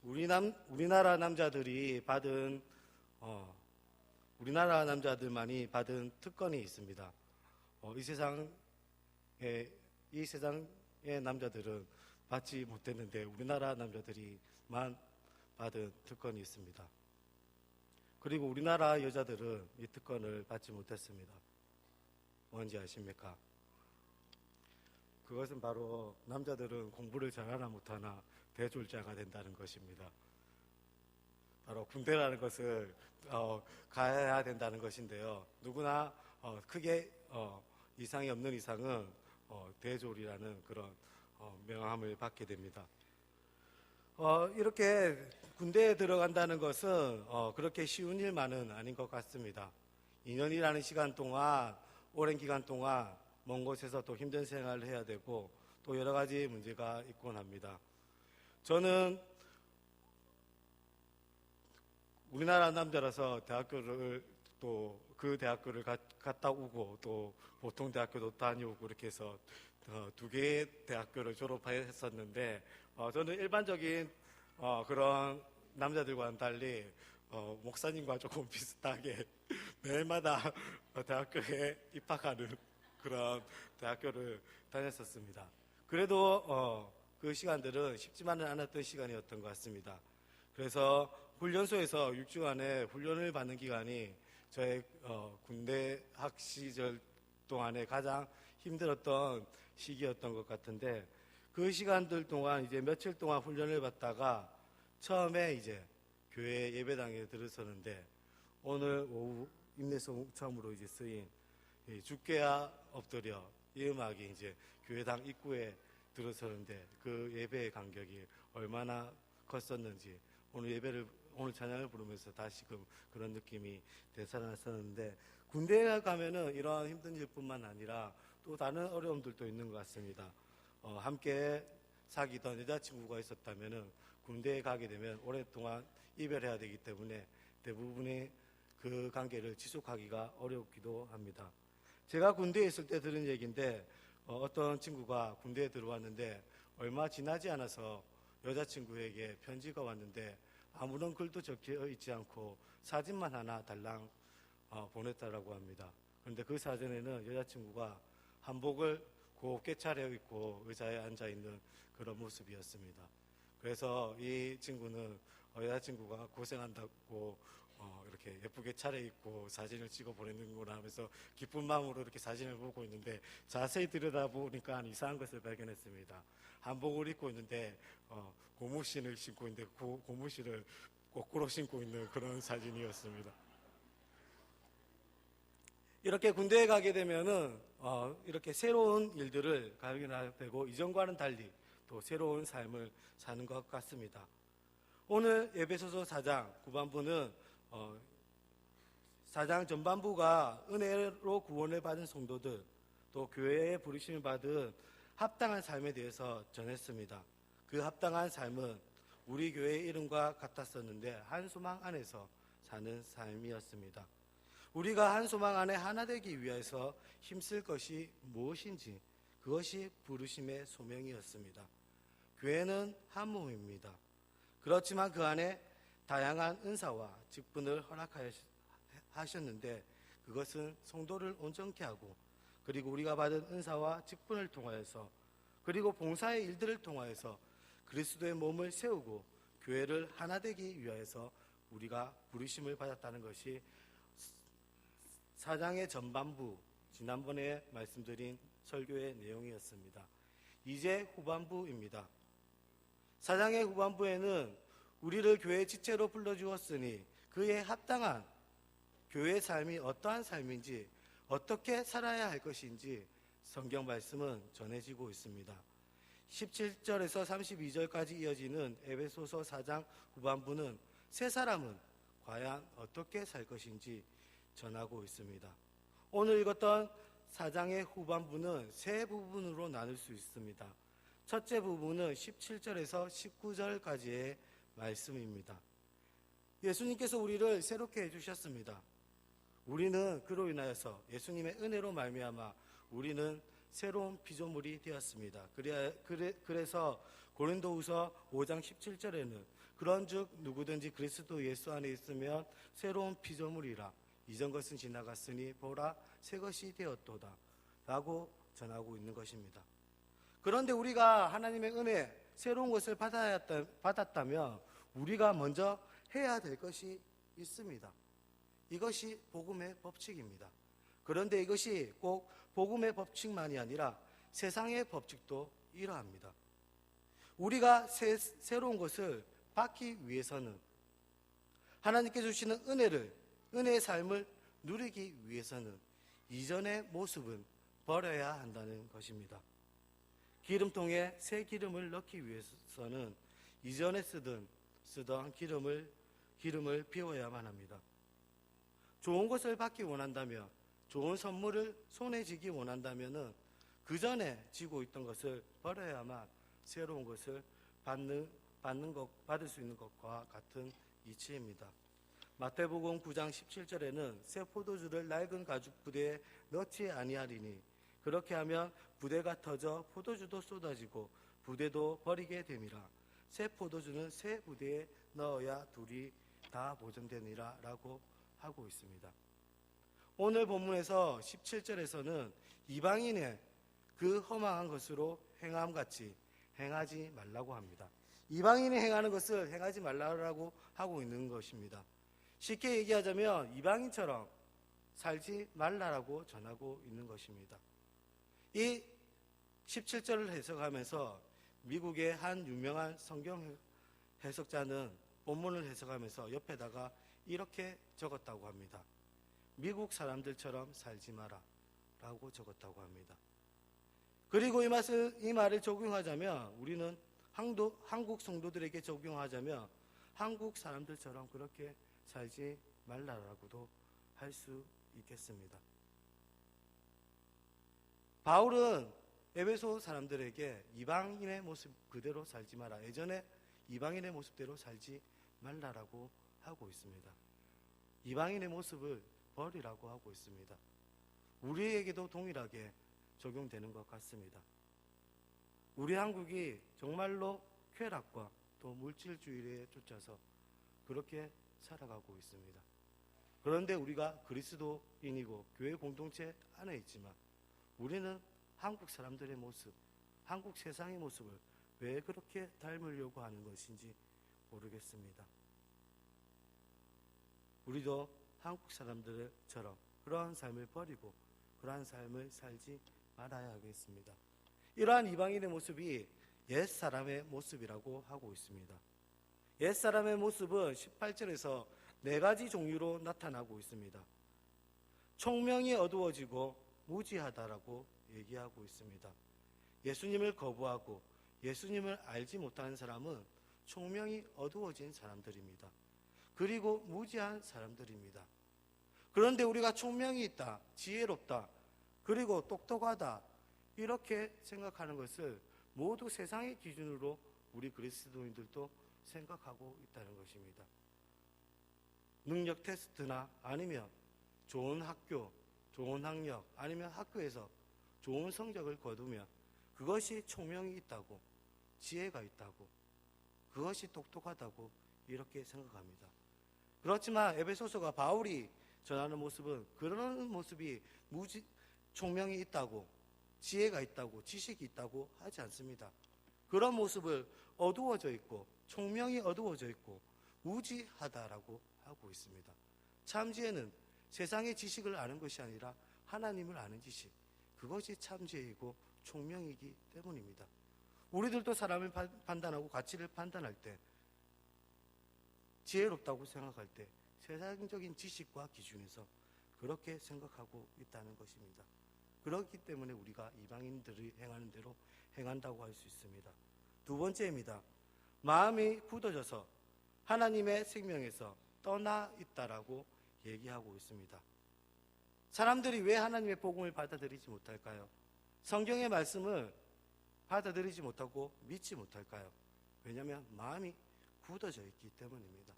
우리나라 남자들이 받은 우리나라 남자들만이 받은 특권이 있습니다. 이 세상의 남자들은 받지 못했는데 우리나라 남자들이만 받은 특권이 있습니다. 그리고 우리나라 여자들은 이 특권을 받지 못했습니다. 뭔지 아십니까? 그것은 바로 남자들은 공부를 잘하나 못하나 대졸자가 된다는 것입니다. 바로 군대라는 것을 가야 된다는 것인데요. 누구나 크게 이상이 없는 이상은 대졸이라는 그런 명함을 받게 됩니다. 이렇게 군대에 들어간다는 것은 그렇게 쉬운 일만은 아닌 것 같습니다. 2년이라는 시간 동안, 오랜 기간 동안 먼 곳에서 또 힘든 생활을 해야 되고 또 여러 가지 문제가 있곤 합니다. 저는 우리나라 남자라서 대학교를 또 그 대학교를 갔다 오고 또 보통 대학교도 다녀오고 이렇게 해서 두 개의 대학교를 졸업했었는데 저는 일반적인 그런 남자들과는 달리 목사님과 조금 비슷하게 매일마다 대학교에 입학하는 그런 대학교를 다녔었습니다. 그래도 그 시간들은 쉽지만은 않았던 시간이었던 것 같습니다. 그래서 훈련소에서 6주간의 훈련을 받는 기간이 저의 군대 학 시절 동안에 가장 힘들었던 시기였던 것 같은데 그 시간들 동안 이제 며칠 동안 훈련을 받다가 처음에 이제 교회 예배당에 들어서는데 오늘 오후 임내송 처음으로 이제 쓰인 주께야 엎드려 이 음악이 이제 교회당 입구에 들어서는데 그 예배의 간격이 얼마나 컸었는지 오늘 찬양을 부르면서 다시금 그런 느낌이 되살아났었는데 군대에 가면은 이러한 힘든 일뿐만 아니라 또 다른 어려움들도 있는 것 같습니다. 함께 사귀던 여자친구가 있었다면은 군대에 가게 되면 오랫동안 이별해야 되기 때문에 대부분의 그 관계를 지속하기가 어렵기도 합니다. 제가 군대에 있을 때 들은 얘기인데 어떤 친구가 군대에 들어왔는데 얼마 지나지 않아서 여자친구에게 편지가 왔는데 아무런 글도 적혀 있지 않고 사진만 하나 달랑 보냈다라고 합니다. 그런데 그 사진에는 여자친구가 한복을 곱게 차려입고 의자에 앉아있는 그런 모습이었습니다. 그래서 이 친구는 여자친구가 고생한다고 이렇게 예쁘게 차려입고 사진을 찍어 보내는구나 하면서 기쁜 마음으로 이렇게 사진을 보고 있는데 자세히 들여다보니까 이상한 것을 발견했습니다. 한복을 입고 있는데 고무신을 신고 있는데 고무신을 거꾸로 신고 있는 그런 사진이었습니다. 이렇게 군대에 가게 되면은 이렇게 새로운 일들을 발견하게 되고 이전과는 달리 또 새로운 삶을 사는 것 같습니다. 오늘 에베소서 4장 후반부는 4장 전반부가 은혜로 구원을 받은 성도들 또 교회에 부르심을 받은 합당한 삶에 대해서 전했습니다. 그 합당한 삶은 우리 교회의 이름과 같았었는데 한 소망 안에서 사는 삶이었습니다. 우리가 한 소망 안에 하나 되기 위해서 힘쓸 것이 무엇인지 그것이 부르심의 소명이었습니다. 교회는 한 몸입니다. 그렇지만 그 안에 다양한 은사와 직분을 허락하셨는데 그것은 성도를 온전케 하고 그리고 우리가 받은 은사와 직분을 통하여서 그리고 봉사의 일들을 통하여서 그리스도의 몸을 세우고 교회를 하나 되기 위하여서 우리가 부르심을 받았다는 것이 4장의 전반부 지난번에 말씀드린 설교의 내용이었습니다. 이제 후반부입니다. 4장의 후반부에는 우리를 교회 지체로 불러주었으니 그에 합당한 교회의 삶이 어떠한 삶인지 어떻게 살아야 할 것인지 성경 말씀은 전해지고 있습니다. 17절에서 32절까지 이어지는 에베소서 4장 후반부는 새 사람은 과연 어떻게 살 것인지 전하고 있습니다. 오늘 읽었던 4장의 후반부는 세 부분으로 나눌 수 있습니다. 첫째 부분은 17절에서 19절까지의 말씀입니다. 예수님께서 우리를 새롭게 해주셨습니다. 우리는 그로 인하여서 예수님의 은혜로 말미암아 우리는 새로운 피조물이 되었습니다. 그래서 고린도후서 5장 17절에는 그런즉 누구든지 그리스도 예수 안에 있으면 새로운 피조물이라 이전 것은 지나갔으니 보라 새 것이 되었도다 라고 전하고 있는 것입니다. 그런데 우리가 하나님의 은혜 새로운 것을 받았다면 우리가 먼저 해야 될 것이 있습니다. 이것이 복음의 법칙입니다. 그런데 이것이 꼭 복음의 법칙만이 아니라 세상의 법칙도 이러합니다. 우리가 새로운 것을 받기 위해서는 하나님께 주시는 은혜의 삶을 누리기 위해서는 이전의 모습은 버려야 한다는 것입니다. 기름통에 새 기름을 넣기 위해서는 이전에 쓰던 기름을 비워야만 합니다. 좋은 것을 받기 원한다면, 좋은 선물을 손에 쥐기 원한다면 그 전에 쥐고 있던 것을 버려야만 새로운 것을 받을 수 있는 것과 같은 이치입니다. 마태복음 9장 17절에는 새 포도주를 낡은 가죽 부대에 넣지 아니하리니 그렇게 하면 부대가 터져 포도주도 쏟아지고 부대도 버리게 됨이라. 새 포도주는 새 부대에 넣어야 둘이 다 보존되니라 라고 하고 있습니다. 오늘 본문에서 17절에서는 이방인의 그 허망한 것으로 행함같이 행하지 말라고 합니다. 이방인이 행하는 것을 행하지 말라고 하고 있는 것입니다. 쉽게 얘기하자면 이방인처럼 살지 말라라고 전하고 있는 것입니다. 이 17절을 해석하면서 미국의 한 유명한 성경 해석자는 본문을 해석하면서 옆에다가 이렇게 적었다고 합니다. 미국 사람들처럼 살지 마라 라고 적었다고 합니다. 그리고 이 말을 적용하자면 우리는 한국 성도들에게 적용하자면 한국 사람들처럼 그렇게 살지 말라라고도 할 수 있겠습니다. 바울은 에베소 사람들에게 이방인의 모습 그대로 살지 마라, 예전에 이방인의 모습대로 살지 말라라고 하고 있습니다. 이방인의 모습을 버리라고 하고 있습니다. 우리에게도 동일하게 적용되는 것 같습니다. 우리 한국이 정말로 쾌락과 또 물질주의에 쫓아서 그렇게 살아가고 있습니다. 그런데 우리가 그리스도인이고 교회 공동체 안에 있지만 우리는 한국 사람들의 모습, 한국 세상의 모습을 왜 그렇게 닮으려고 하는 것인지 모르겠습니다. 우리도 한국 사람들처럼 그러한 삶을 버리고 그러한 삶을 살지 말아야 하겠습니다. 이러한 이방인의 모습이 옛사람의 모습이라고 하고 있습니다. 옛사람의 모습은 18절에서 4가지 종류로 나타나고 있습니다. 총명이 어두워지고 무지하다라고 얘기하고 있습니다. 예수님을 거부하고 예수님을 알지 못하는 사람은 총명이 어두워진 사람들입니다. 그리고 무지한 사람들입니다. 그런데 우리가 총명이 있다, 지혜롭다, 그리고 똑똑하다 이렇게 생각하는 것을 모두 세상의 기준으로 우리 그리스도인들도 생각하고 있다는 것입니다. 능력 테스트나 아니면 좋은 학교, 좋은 학력, 아니면 학교에서 좋은 성적을 거두면 그것이 총명이 있다고, 지혜가 있다고, 그것이 똑똑하다고 이렇게 생각합니다. 그렇지만 에베소서가 바울이 전하는 모습은 그런 모습이 총명이 있다고, 지혜가 있다고, 지식이 있다고 하지 않습니다. 그런 모습을 어두워져 있고 총명이 어두워져 있고 무지하다라고 하고 있습니다. 참 지혜는 세상의 지식을 아는 것이 아니라 하나님을 아는 지식, 그것이 참 지혜이고 총명이기 때문입니다. 우리들도 사람을 판단하고 가치를 판단할 때, 지혜롭다고 생각할 때 세상적인 지식과 기준에서 그렇게 생각하고 있다는 것입니다. 그렇기 때문에 우리가 이방인들이 행하는 대로 행한다고 할 수 있습니다. 두 번째입니다. 마음이 굳어져서 하나님의 생명에서 떠나 있다라고 얘기하고 있습니다. 사람들이 왜 하나님의 복음을 받아들이지 못할까요? 성경의 말씀을 받아들이지 못하고 믿지 못할까요? 왜냐하면 마음이 굳어져 있기 때문입니다.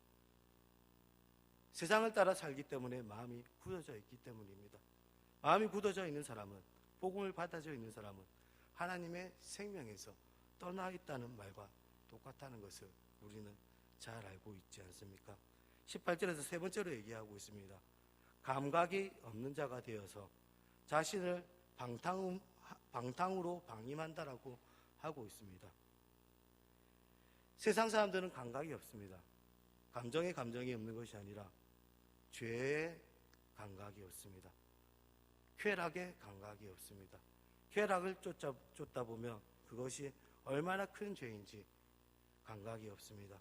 세상을 따라 살기 때문에 마음이 굳어져 있기 때문입니다. 마음이 굳어져 있는 사람은, 복음을 받아져 있는 사람은 하나님의 생명에서 떠나 있다는 말과 똑같다는 것을 우리는 잘 알고 있지 않습니까? 18절에서 세 번째로 얘기하고 있습니다. 감각이 없는 자가 되어서 자신을 방탕으로 방임한다라고 하고 있습니다. 세상 사람들은 감각이 없습니다. 감정이 없는 것이 아니라 죄의 감각이 없습니다. 쾌락의 감각이 없습니다. 쾌락을 쫓다 보면 그것이 얼마나 큰 죄인지 감각이 없습니다.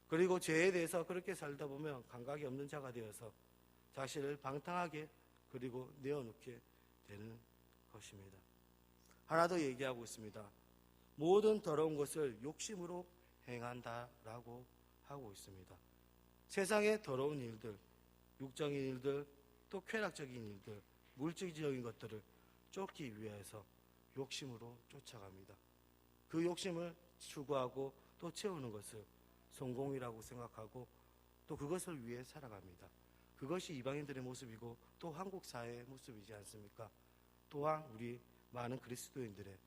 그리고 죄에 대해서 그렇게 살다 보면 감각이 없는 자가 되어서 자신을 방탕하게 그리고 내어놓게 되는 것입니다. 하나 더 얘기하고 있습니다. 모든 더러운 것을 욕심으로 행한다라고 하고 있습니다. 세상의 더러운 일들, 육적인 일들, 또 쾌락적인 일들, 물질적인 것들을 쫓기 위해서 욕심으로 쫓아갑니다. 그 욕심을 추구하고 또 채우는 것을 성공이라고 생각하고 또 그것을 위해 살아갑니다. 그것이 이방인들의 모습이고 또 한국 사회의 모습이지 않습니까? 또한 우리 많은 그리스도인들의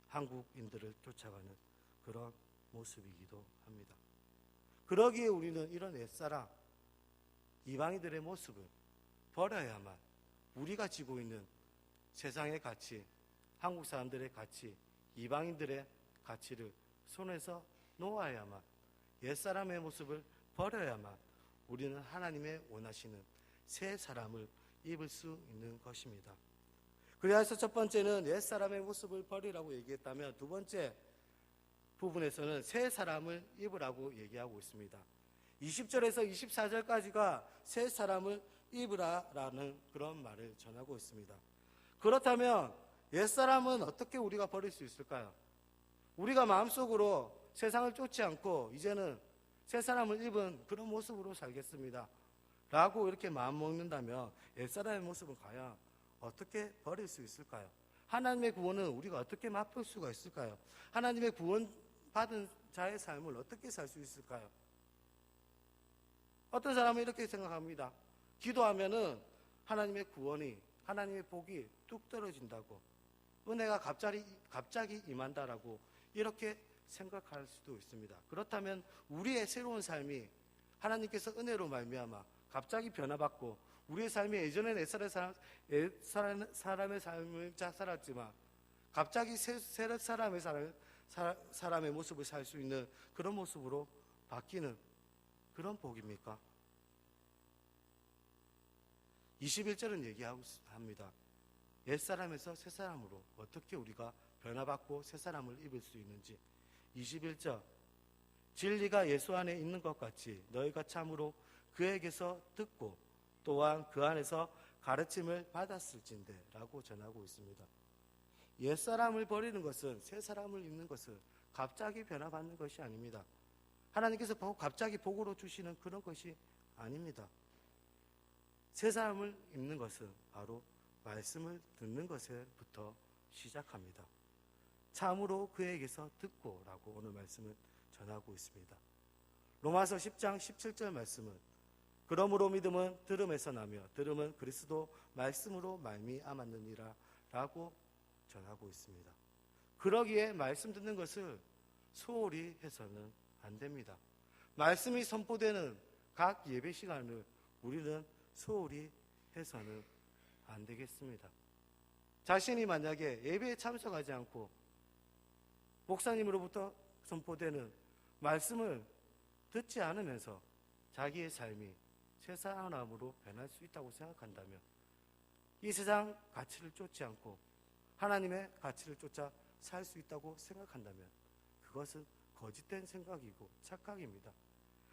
한국인들을 쫓아가는 그런 모습이기도 합니다. 그러기에 우리는 이런 옛사람, 이방인들의 모습을 버려야만 우리가 지고 있는 세상의 가치, 한국 사람들의 가치, 이방인들의 가치를 손에서 놓아야만 옛사람의 모습을 버려야만 우리는 하나님의 원하시는 새 사람을 입을 수 있는 것입니다. 그래서 첫 번째는 옛사람의 모습을 버리라고 얘기했다면 두 번째 부분에서는 새 사람을 입으라고 얘기하고 있습니다. 20절에서 24절까지가 새 사람을 입으라라는 그런 말을 전하고 있습니다. 그렇다면 옛사람은 어떻게 우리가 버릴 수 있을까요? 우리가 마음속으로 세상을 쫓지 않고 이제는 새 사람을 입은 그런 모습으로 살겠습니다 라고 이렇게 마음먹는다면 옛사람의 모습은 과연 어떻게 버릴 수 있을까요? 하나님의 구원은 우리가 어떻게 맛볼 수가 있을까요? 하나님의 구원받은 자의 삶을 어떻게 살 수 있을까요? 어떤 사람은 이렇게 생각합니다. 기도하면은 하나님의 구원이, 하나님의 복이 뚝 떨어진다고, 은혜가 갑자기 임한다라고 이렇게 생각할 수도 있습니다. 그렇다면 우리의 새로운 삶이 하나님께서 은혜로 말미암아 갑자기 변화받고 우리의 삶이 예전에는 옛사람의 삶을 살았지만 갑자기 새 사람의 모습을 살 수 있는 그런 모습으로 바뀌는 그런 복입니까? 21절은 얘기하고 합니다. 옛사람에서 새사람으로 어떻게 우리가 변화받고 새사람을 입을 수 있는지. 21절, 진리가 예수 안에 있는 것 같이 너희가 참으로 그에게서 듣고 또한 그 안에서 가르침을 받았을진대 라고 전하고 있습니다. 옛사람을 버리는 것은 새사람을 입는 것은 갑자기 변화받는 것이 아닙니다. 하나님께서 갑자기 복으로 주시는 그런 것이 아닙니다. 새사람을 입는 것은 바로 말씀을 듣는 것에부터 시작합니다. 참으로 그에게서 듣고 라고 오늘 말씀을 전하고 있습니다. 로마서 10장 17절 말씀은 그러므로 믿음은 들음에서 나며 들음은 그리스도 말씀으로 말미암았느니라 라고 전하고 있습니다. 그러기에 말씀 듣는 것을 소홀히 해서는 안 됩니다. 말씀이 선포되는 각 예배 시간을 우리는 소홀히 해서는 안 되겠습니다. 자신이 만약에 예배에 참석하지 않고 목사님으로부터 선포되는 말씀을 듣지 않으면서 자기의 삶이 새 사람으로 변할 수 있다고 생각한다면 이 세상 가치를 쫓지 않고 하나님의 가치를 쫓아 살 수 있다고 생각한다면 그것은 거짓된 생각이고 착각입니다.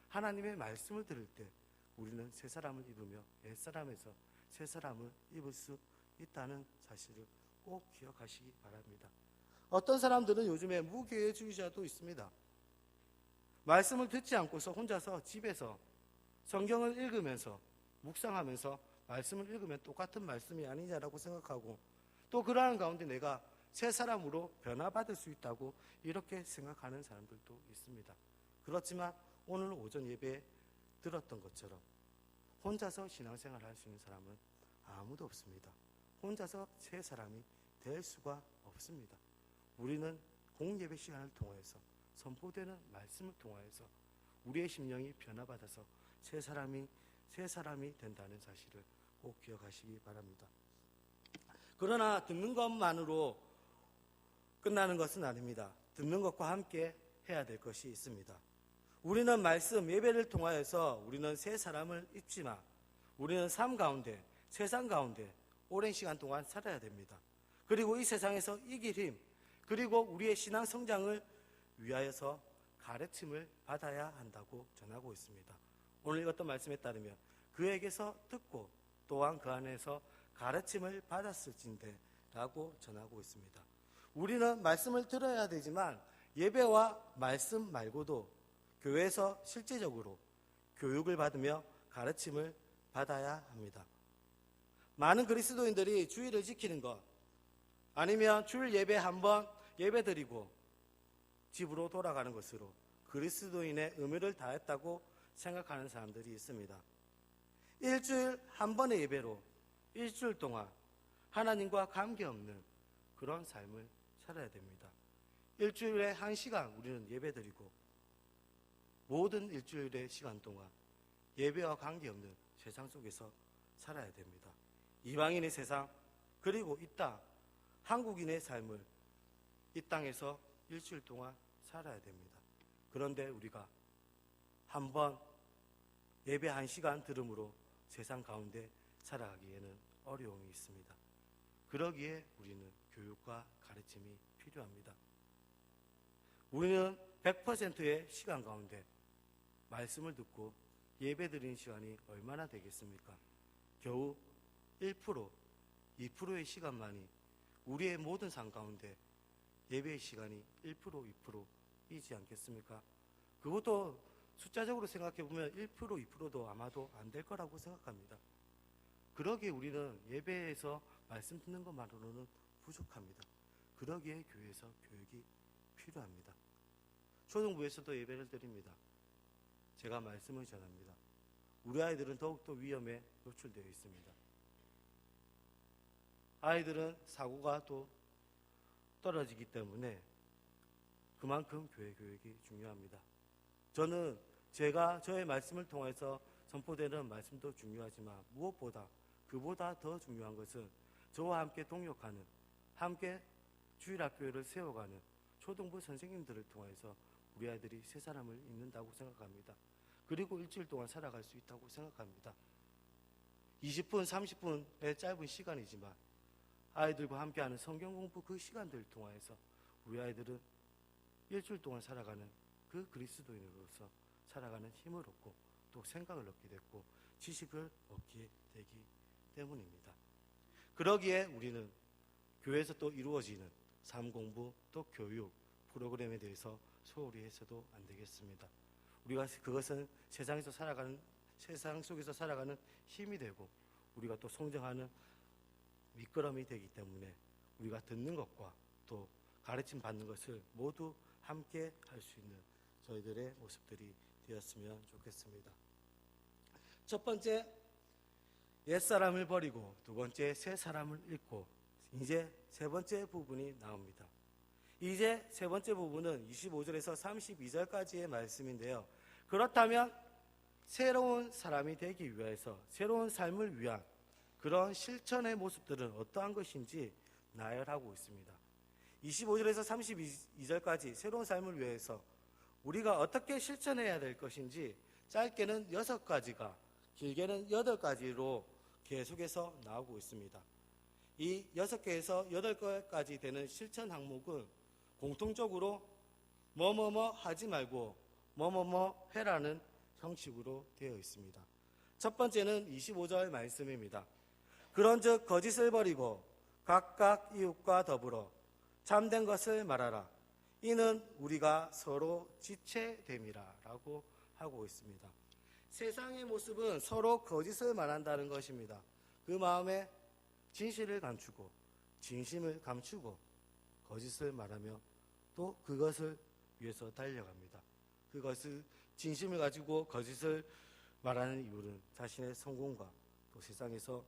하나님의 말씀을 들을 때 우리는 새 사람을 입으며 옛 사람에서 새 사람을 입을 수 있다는 사실을 꼭 기억하시기 바랍니다. 어떤 사람들은 요즘에 무교회주의자도 있습니다. 말씀을 듣지 않고서 혼자서 집에서 성경을 읽으면서 묵상하면서 말씀을 읽으면 똑같은 말씀이 아니냐라고 생각하고 또 그러한 가운데 내가 새 사람으로 변화받을 수 있다고 이렇게 생각하는 사람들도 있습니다. 그렇지만 오늘 오전 예배에 들었던 것처럼 혼자서 신앙생활을 할 수 있는 사람은 아무도 없습니다. 혼자서 새 사람이 될 수가 없습니다. 우리는 공예배 시간을 통해서 선포되는 말씀을 통하여서 우리의 심령이 변화받아서 새 사람이 된다는 사실을 꼭 기억하시기 바랍니다. 그러나 듣는 것만으로 끝나는 것은 아닙니다. 듣는 것과 함께 해야 될 것이 있습니다. 우리는 말씀, 예배를 통하여서 우리는 새 사람을 입지만 우리는 삶 가운데, 세상 가운데 오랜 시간 동안 살아야 됩니다. 그리고 이 세상에서 이길 힘, 그리고 우리의 신앙 성장을 위하여서 가르침을 받아야 한다고 전하고 있습니다. 오늘 읽었던 말씀에 따르면 그에게서 듣고 또한 그 안에서 가르침을 받았을진데 라고 전하고 있습니다. 우리는 말씀을 들어야 되지만 예배와 말씀 말고도 교회에서 실제적으로 교육을 받으며 가르침을 받아야 합니다. 많은 그리스도인들이 주일을 지키는 것, 아니면 주일 예배 한번 예배드리고 집으로 돌아가는 것으로 그리스도인의 의무를 다했다고 생각하는 사람들이 있습니다. 일주일 한 번의 예배로 일주일 동안 하나님과 관계없는 그런 삶을 살아야 됩니다. 일주일에 1시간 우리는 예배드리고 모든 일주일의 시간 동안 예배와 관계없는 세상 속에서 살아야 됩니다. 이방인의 세상, 그리고 이 땅, 한국인의 삶을 이 땅에서 일주일 동안 살아야 됩니다. 그런데 우리가 한번 예배 1시간 들음으로 세상 가운데 살아가기에는 어려움이 있습니다. 그러기에 우리는 교육과 가르침이 필요합니다. 우리는 100%의 시간 가운데 말씀을 듣고 예배 드리는 시간이 얼마나 되겠습니까? 겨우 1%, 2%의 시간만이 우리의 모든 삶 가운데 예배의 시간이 1%, 2%이지 않겠습니까? 그것도 숫자적으로 생각해보면 1%, 2%도 아마도 안 될 거라고 생각합니다. 그러기에 우리는 예배에서 말씀 듣는 것만으로는 부족합니다. 그러기에 교회에서 교육이 필요합니다. 초등부에서도 예배를 드립니다. 제가 말씀을 전합니다. 우리 아이들은 더욱더 위험에 노출되어 있습니다. 아이들은 사고가 또 떨어지기 때문에 그만큼 교회 교육이 중요합니다. 저는 제가 저의 말씀을 통해서 선포되는 말씀도 중요하지만 무엇보다 그보다 더 중요한 것은 저와 함께 동역하는, 함께 주일학교를 세워가는 초등부 선생님들을 통해서 우리 아이들이 새 사람을 잊는다고 생각합니다. 그리고 일주일 동안 살아갈 수 있다고 생각합니다. 20분, 30분의 짧은 시간이지만 아이들과 함께하는 성경 공부 그 시간들을 통해서 우리 아이들은 일주일 동안 살아가는 그 그리스도인으로서 살아가는 힘을 얻고 또 생각을 얻게 됐고 지식을 얻게 되기 때문입니다. 그러기에 우리는 교회에서 또 이루어지는 삶 공부 또 교육 프로그램에 대해서 소홀히 해서도 안 되겠습니다. 우리가 그것은 세상 속에서 살아가는 힘이 되고 우리가 또 성장하는 미끄럼이 되기 때문에 우리가 듣는 것과 또 가르침 받는 것을 모두 함께 할 수 있는 저희들의 모습들이 되었으면 좋겠습니다. 첫 번째, 옛사람을 버리고 두 번째, 새 사람을 잃고 이제 세 번째 부분이 나옵니다. 이제 세 번째 부분은 25절에서 32절까지의 말씀인데요. 그렇다면 새로운 사람이 되기 위해서 새로운 삶을 위한 그런 실천의 모습들은 어떠한 것인지 나열하고 있습니다. 25절에서 32절까지 새로운 삶을 위해서 우리가 어떻게 실천해야 될 것인지 짧게는 6가지가 길게는 8가지로 계속해서 나오고 있습니다. 이 6개에서 8개까지 되는 실천 항목은 공통적으로 뭐뭐뭐 하지 말고 뭐뭐뭐 해라는 형식으로 되어 있습니다. 첫 번째는 25절 말씀입니다. 그런즉 거짓을 버리고 각각 이웃과 더불어 참된 것을 말하라. 이는 우리가 서로 지체됨이라 라고 하고 있습니다. 세상의 모습은 서로 거짓을 말한다는 것입니다. 그 마음에 진실을 감추고 진심을 감추고 거짓을 말하며 또 그것을 위해서 달려갑니다. 그것을 진심을 가지고 거짓을 말하는 이유는 자신의 성공과 또 세상에서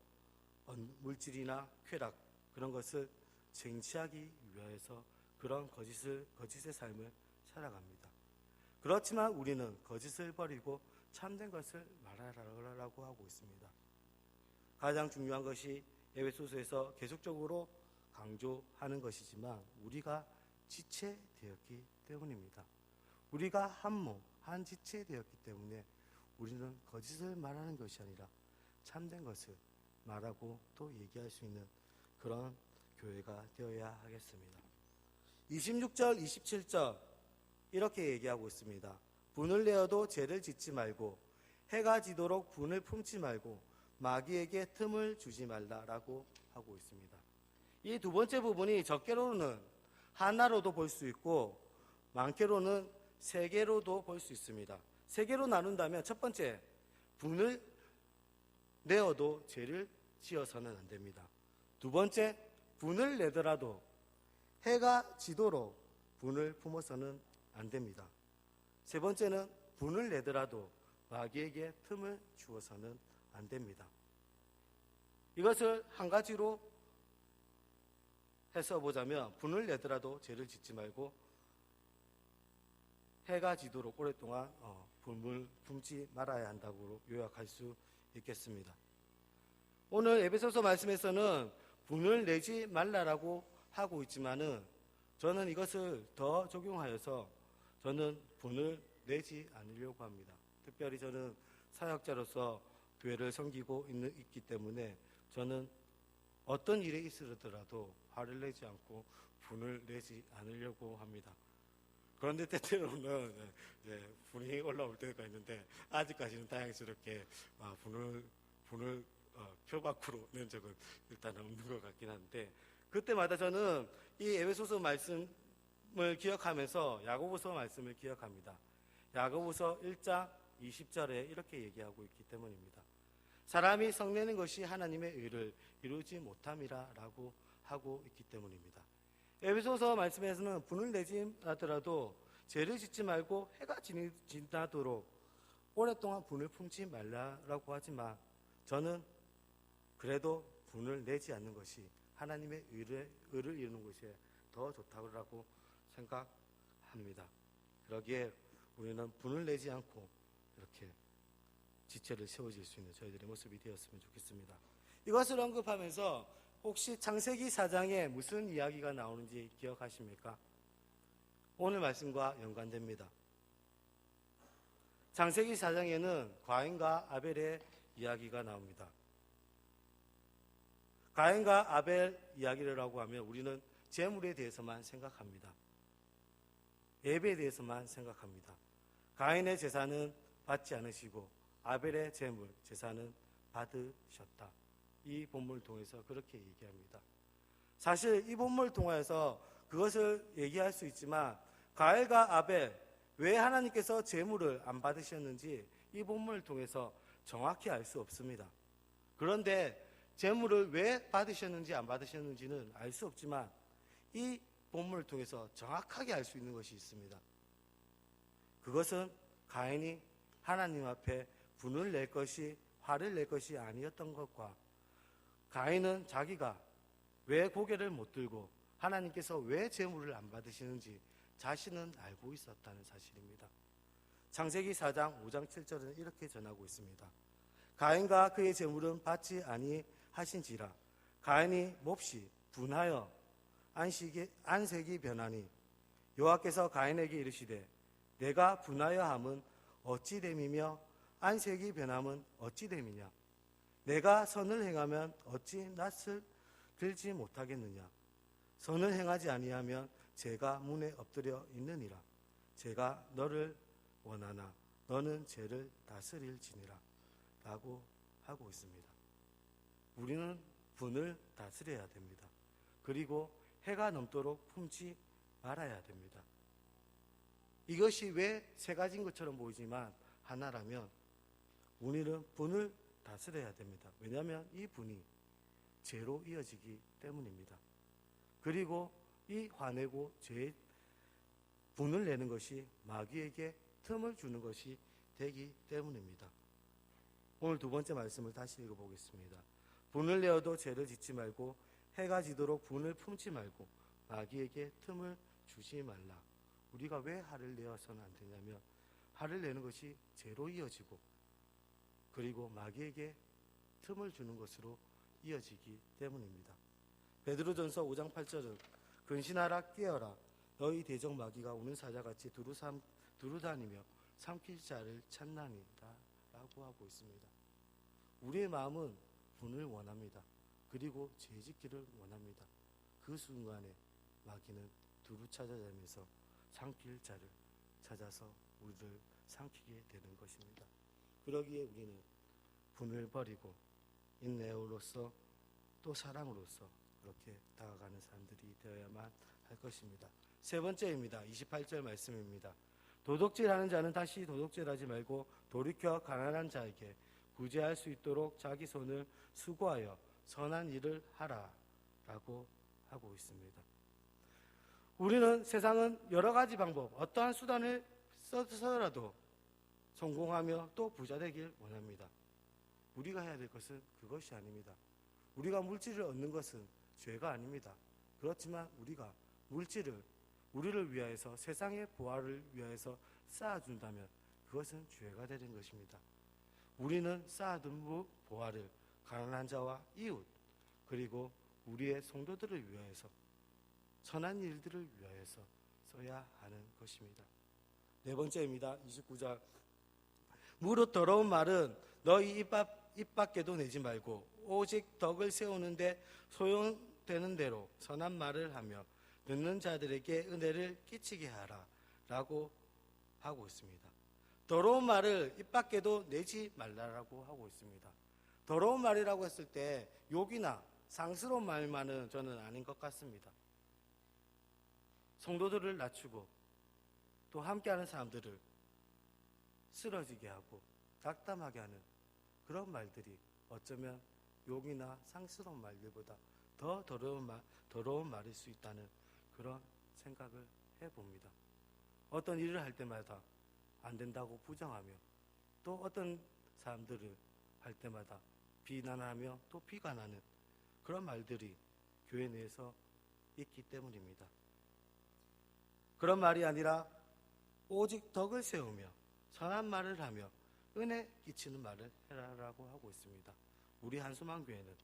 물질이나 쾌락 그런 것을 쟁취하기 위해서 그런 거짓의 삶을 살아갑니다. 그렇지만 우리는 거짓을 버리고 참된 것을 말하라고 하고 있습니다. 가장 중요한 것이 에베소서에서 계속적으로 강조하는 것이지만 우리가 지체되었기 때문입니다. 우리가 한 몸, 한 지체되었기 때문에 우리는 거짓을 말하는 것이 아니라 참된 것을 말하고 또 얘기할 수 있는 그런 교회가 되어야 하겠습니다. 26절, 27절 이렇게 얘기하고 있습니다. 분을 내어도 죄를 짓지 말고 해가 지도록 분을 품지 말고 마귀에게 틈을 주지 말라라고 하고 있습니다. 이 두 번째 부분이 적게로는 하나로도 볼 수 있고 많게로는 세 개로도 볼 수 있습니다. 세 개로 나눈다면 첫 번째, 분을 내어도 죄를 지어서는 안 됩니다. 두 번째, 분을 내더라도 해가 지도록 분을 품어서는 안 됩니다. 세 번째는 분을 내더라도 마귀에게 틈을 주어서는 안 됩니다. 이것을 한 가지로 해서 보자면 분을 내더라도 죄를 짓지 말고 해가 지도록 오랫동안 분을 품지 말아야 한다고 요약할 수 있겠습니다. 오늘 에베소서 말씀에서는 분을 내지 말라라고 하고 있지만은 저는 이것을 더 적용하여서 저는 분을 내지 않으려고 합니다. 특별히 저는 사역자로서 교회를 섬기고 있기 때문에 저는 어떤 일이 있으더라도 화를 내지 않고 분을 내지 않으려고 합니다. 그런데 때때로는 분이 올라올 때가 있는데 아직까지는 다행스럽게 분을 표 밖으로 낸 적은 일단 없는 것 같긴 한데 그때마다 저는 이 에베소서 말씀을 기억하면서 야고보서 말씀을 기억합니다. 야고보서 1장 20절에 이렇게 얘기하고 있기 때문입니다. 사람이 성내는 것이 하나님의 의를 이루지 못함이라 라고 하고 있기 때문입니다. 에베소서 말씀에서는 분을 내지 하더라도 죄를 짓지 말고 해가 지나도록 오랫동안 분을 품지 말라라고 하지만 저는 그래도 분을 내지 않는 것이 하나님의 의를 이루는 것이 더 좋다고 생각합니다. 그러기에 우리는 분을 내지 않고 이렇게 지체를 세워질 수 있는 저희들의 모습이 되었으면 좋겠습니다. 이것을 언급하면서 혹시 창세기 4장에 무슨 이야기가 나오는지 기억하십니까? 오늘 말씀과 연관됩니다. 창세기 4장에는 가인과 아벨의 이야기가 나옵니다. 가인과 아벨 이야기를 하고 하면 우리는 재물에 대해서만 생각합니다. 예배에 대해서만 생각합니다. 가인의 제사는 받지 않으시고 아벨의 재물, 제사는 받으셨다. 이 본문을 통해서 그렇게 얘기합니다. 사실 이 본문을 통해서 그것을 얘기할 수 있지만 가인과 아벨, 왜 하나님께서 재물을 안 받으셨는지 이 본문을 통해서 정확히 알 수 없습니다. 그런데 재물을 왜 받으셨는지 안 받으셨는지는 알 수 없지만 이 본문을 통해서 정확하게 알 수 있는 것이 있습니다. 그것은 가인이 하나님 앞에 분을 낼 것이, 화를 낼 것이 아니었던 것과 가인은 자기가 왜 고개를 못 들고 하나님께서 왜 재물을 안 받으시는지 자신은 알고 있었다는 사실입니다. 창세기 4장 5장 7절은 이렇게 전하고 있습니다. 가인과 그의 재물은 받지 아니하신지라 가인이 몹시 분하여 안색이 변하니 여호와께서 가인에게 이르시되 내가 분하여 함은 어찌 됨이며 안색이 변함은 어찌 됨이냐 내가 선을 행하면 어찌 낯을 들지 못하겠느냐 선을 행하지 아니하면 죄가 문에 엎드려 있느니라 죄가 너를 원하나 너는 죄를 다스릴지니라 라고 하고 있습니다. 우리는 분을 다스려야 됩니다. 그리고 해가 넘도록 품지 말아야 됩니다. 이것이 왜 세 가지인 것처럼 보이지만 하나라면 우리는 분을 다스려야 됩니다. 왜냐하면 이 분이 죄로 이어지기 때문입니다. 그리고 이 화내고 죄의 분을 내는 것이 마귀에게 틈을 주는 것이 되기 때문입니다. 오늘 두 번째 말씀을 다시 읽어보겠습니다. 분을 내어도 죄를 짓지 말고 해가 지도록 분을 품지 말고 마귀에게 틈을 주지 말라. 우리가 왜 화를 내어서는 안 되냐면 화를 내는 것이 죄로 이어지고, 그리고 마귀에게 틈을 주는 것으로 이어지기 때문입니다. 베드로전서 5장 8절은 근신하라 깨어라 너희 대적 마귀가 우는 사자같이 두루다니며 삼킬 자를 찾나니라 라고 하고 있습니다. 우리의 마음은 분을 원합니다. 그리고 죄짓기를 원합니다. 그 순간에 마귀는 두루 찾아다니면서 삼킬 자를 찾아서 우리를 삼키게 되는 것입니다. 그러기에 우리는 분을 버리고 인내로서 또 사랑으로서 그렇게 다가가는 사람들이 되어야만 할 것입니다. 세 번째입니다. 28절 말씀입니다. 도둑질하는 자는 다시 도둑질하지 말고 돌이켜 가난한 자에게 구제할 수 있도록 자기 손을 수고하여 선한 일을 하라 라고 하고 있습니다. 우리는 세상은 여러 가지 방법, 어떠한 수단을 써서라도 성공하며 또 부자 되길 원합니다. 우리가 해야 될 것은 그것이 아닙니다. 우리가 물질을 얻는 것은 죄가 아닙니다. 그렇지만 우리가 물질을 우리를 위하여서 세상의 보화를 위하여서 쌓아준다면 그것은 죄가 되는 것입니다. 우리는 쌓아둔 보화를 가난한 자와 이웃 그리고 우리의 성도들을 위하여서 선한 일들을 위하여서 써야 하는 것입니다. 네 번째입니다. 29절 무릇 더러운 말은 너희 입 밖에도 내지 말고 오직 덕을 세우는데 소용되는 대로 선한 말을 하며 듣는 자들에게 은혜를 끼치게 하라 라고 하고 있습니다. 더러운 말을 입 밖에도 내지 말라라고 하고 있습니다. 더러운 말이라고 했을 때 욕이나 상스러운 말만은 저는 아닌 것 같습니다. 성도들을 낮추고 또 함께하는 사람들을 쓰러지게 하고 낙담하게 하는 그런 말들이 어쩌면 욕이나 상스러운 말들보다 더 더러운 말일 수 있다는 그런 생각을 해봅니다. 어떤 일을 할 때마다 안 된다고 부정하며 또 어떤 사람들을 할 때마다 비난하며 또 비관하는 그런 말들이 교회 내에서 있기 때문입니다. 그런 말이 아니라 오직 덕을 세우며 선한 말을 하며 은혜 끼치는 말을 해라라고 하고 있습니다. 우리 한수만교회는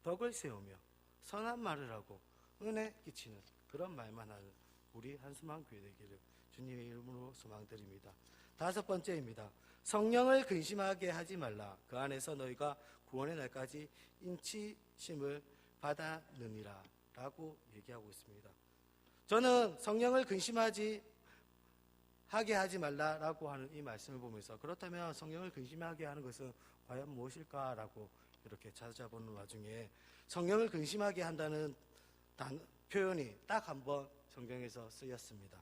덕을 세우며 선한 말을 하고 은혜 끼치는 그런 말만 하는 우리 한수만교회 되기를 주님의 이름으로 소망드립니다. 다섯 번째입니다. 성령을 근심하게 하지 말라. 그 안에서 너희가 구원의 날까지 인치심을 받았느니라 라고 얘기하고 있습니다. 저는 성령을 근심하게 하지 말라라고 하는 이 말씀을 보면서 그렇다면 성령을 근심하게 하는 것은 과연 무엇일까라고 이렇게 찾아보는 와중에 성령을 근심하게 한다는 표현이 딱 한 번 성경에서 쓰였습니다.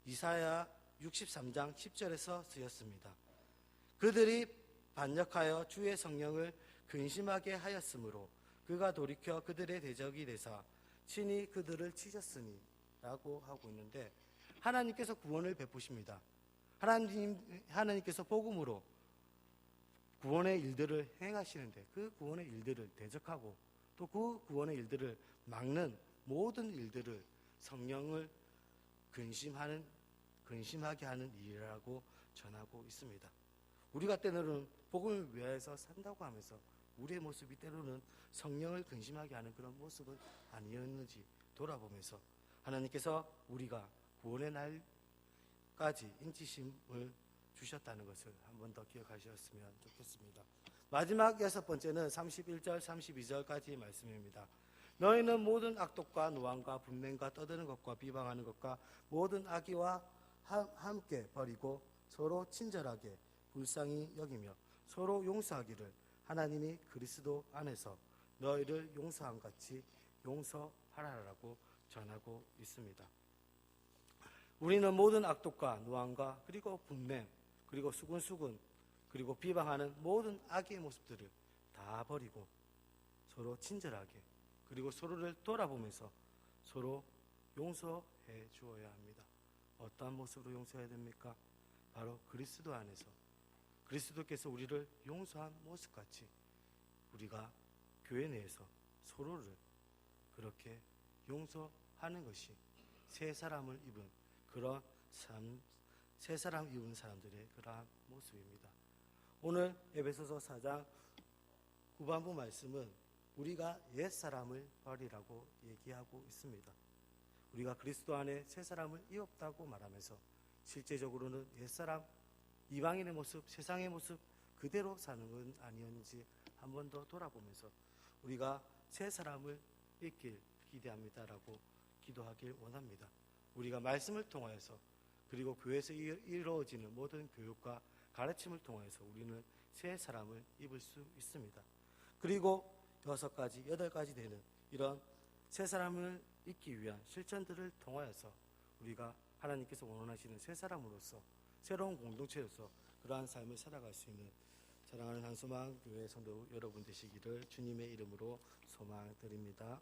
이사야 63장 10절에서 쓰였습니다. 그들이 반역하여 주의 성령을 근심하게 하였으므로 그가 돌이켜 그들의 대적이 되사 친히 그들을 치셨으니 라고 하고 있는데 하나님께서 구원을 베푸십니다. 하나님께서 복음으로 구원의 일들을 행하시는데 그 구원의 일들을 대적하고 또 그 구원의 일들을 막는 모든 일들을 성령을 근심하게 하는 일이라고 전하고 있습니다. 우리가 때로는 복음을 위하여서 산다고 하면서 우리의 모습이 때로는 성령을 근심하게 하는 그런 모습은 아니었는지 돌아보면서 하나님께서 우리가 구원의 날까지 인치심을 주셨다는 것을 한 번 더 기억하셨으면 좋겠습니다. 마지막 여섯 번째는 31절 32절까지 말씀입니다. 너희는 모든 악독과 노함과 분맹과 떠드는 것과 비방하는 것과 모든 악의와 함께 버리고 서로 친절하게 불쌍히 여기며 서로 용서하기를 하나님이 그리스도 안에서 너희를 용서한 같이 용서하라라고 전하고 있습니다. 우리는 모든 악독과 노함과 그리고 분맹 그리고 수군수군 그리고 비방하는 모든 악의 모습들을 다 버리고 서로 친절하게 그리고 서로를 돌아보면서 서로 용서해 주어야 합니다. 어떠한 모습으로 용서해야 됩니까? 바로 그리스도 안에서 그리스도께서 우리를 용서한 모습같이 우리가 교회 내에서 서로를 그렇게 용서하는 것이 새 사람을 입은 그런 새 사람 입은 사람들의 그러한 모습입니다. 오늘 에베소서 4장 후반부 말씀은 우리가 옛 사람을 버리라고 얘기하고 있습니다. 우리가 그리스도 안에 새 사람을 입었다고 말하면서 실제적으로는 옛 사람, 이방인의 모습, 세상의 모습 그대로 사는 건 아니었는지 한 번 더 돌아보면서 우리가 새 사람을 입길 기대합니다라고 기도하길 원합니다. 우리가 말씀을 통하여서 그리고 교회에서 이루어지는 모든 교육과 가르침을 통해서 우리는 새 사람을 입을 수 있습니다. 그리고 6가지, 8가지 되는 이런 새 사람을 입기 위한 실천들을 통하여서 우리가 하나님께서 원하시는 새 사람으로서 새로운 공동체로서 그러한 삶을 살아갈 수 있는 사랑하는 한소망 교회 성도 여러분 되시기를 주님의 이름으로 소망드립니다.